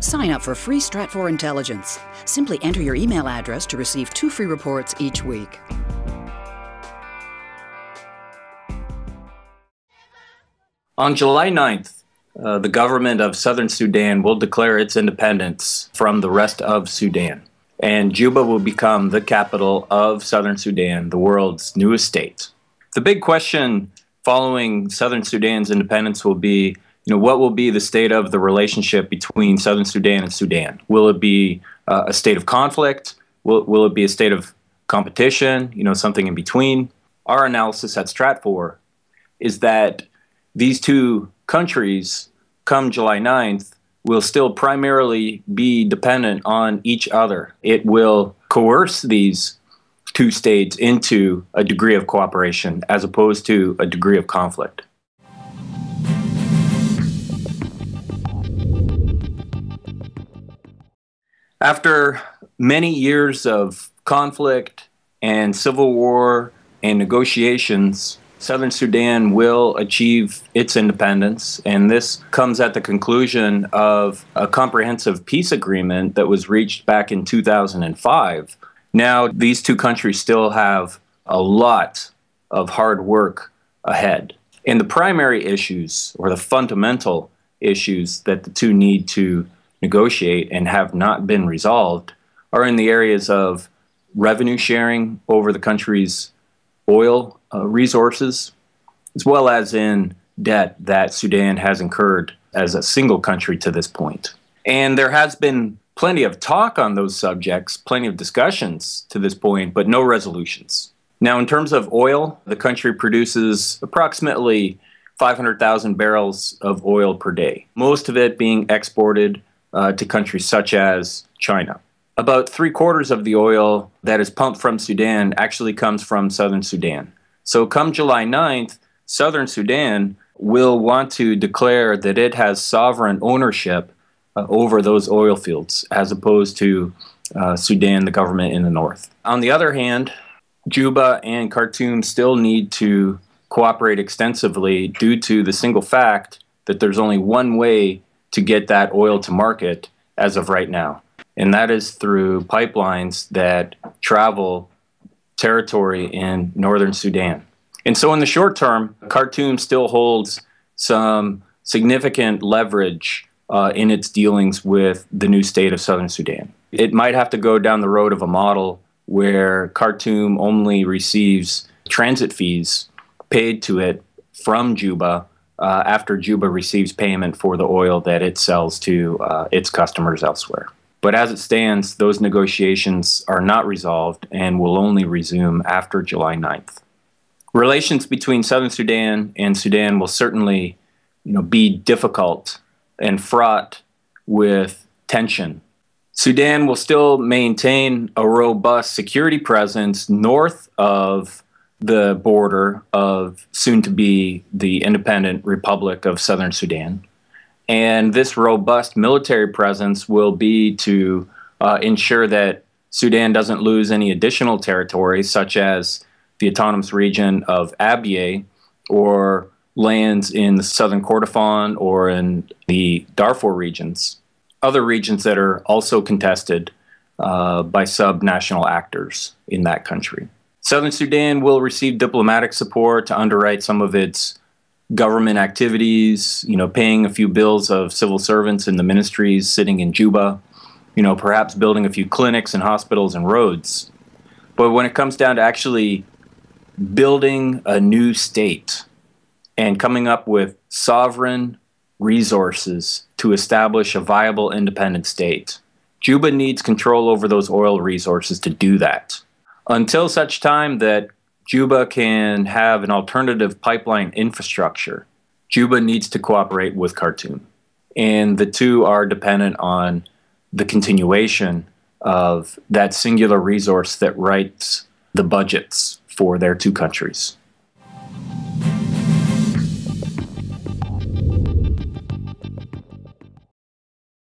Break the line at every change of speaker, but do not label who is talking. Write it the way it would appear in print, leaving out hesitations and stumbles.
Sign up for free Stratfor Intelligence. Simply enter your email address to receive 2 free reports each week.
On July 9th, the government of Southern Sudan will declare its independence from the rest of Sudan. And Juba will become the capital of Southern Sudan, the world's newest state. The big question following Southern Sudan's independence will be, what will be the state of the relationship between Southern Sudan and Sudan? Will it be a state of conflict? Will it be a state of competition? Something in between? Our analysis at Stratfor is that these two countries, come July 9th, will still primarily be dependent on each other. It will coerce these two states into a degree of cooperation as opposed to a degree of conflict. After many years of conflict and civil war and negotiations, Southern Sudan will achieve its independence, and this comes at the conclusion of a comprehensive peace agreement that was reached back in 2005. Now, these two countries still have a lot of hard work ahead. And the primary issues, or the fundamental issues that the two need to negotiate and have not been resolved, are in the areas of revenue sharing over the country's oil resources, as well as in debt that Sudan has incurred as a single country to this point. And there has been plenty of talk on those subjects, plenty of discussions to this point, but no resolutions. Now, in terms of oil, the country produces approximately 500,000 barrels of oil per day, most of it being exported to countries such as China. About 3/4 of the oil that is pumped from Sudan actually comes from Southern Sudan. So come July 9th, Southern Sudan will want to declare that it has sovereign ownership over those oil fields, as opposed to Sudan, the government in the north. On the other hand, Juba and Khartoum still need to cooperate extensively due to the single fact that there's only one way to get that oil to market as of right now, and that is through pipelines that travel territory in northern Sudan. And so in the short term, Khartoum still holds some significant leverage in its dealings with the new state of Southern Sudan. It might have to go down the road of a model where Khartoum only receives transit fees paid to it from Juba after Juba receives payment for the oil that it sells to its customers elsewhere. But as it stands, those negotiations are not resolved and will only resume after July 9th. Relations between Southern Sudan and Sudan will certainly, be difficult and fraught with tension. Sudan will still maintain a robust security presence north of the border of soon-to-be the independent Republic of Southern Sudan. And this robust military presence will be to ensure that Sudan doesn't lose any additional territory, such as the autonomous region of Abyei or lands in the southern Kordofan or in the Darfur regions, other regions that are also contested by sub-national actors in that country. Southern Sudan will receive diplomatic support to underwrite some of its government activities, paying a few bills of civil servants in the ministries sitting in Juba, perhaps building a few clinics and hospitals and roads. But when it comes down to actually building a new state and coming up with sovereign resources to establish a viable independent state, Juba needs control over those oil resources to do that. Until such time that Juba can have an alternative pipeline infrastructure, Juba needs to cooperate with Khartoum. And the two are dependent on the continuation of that singular resource that writes the budgets for their two countries.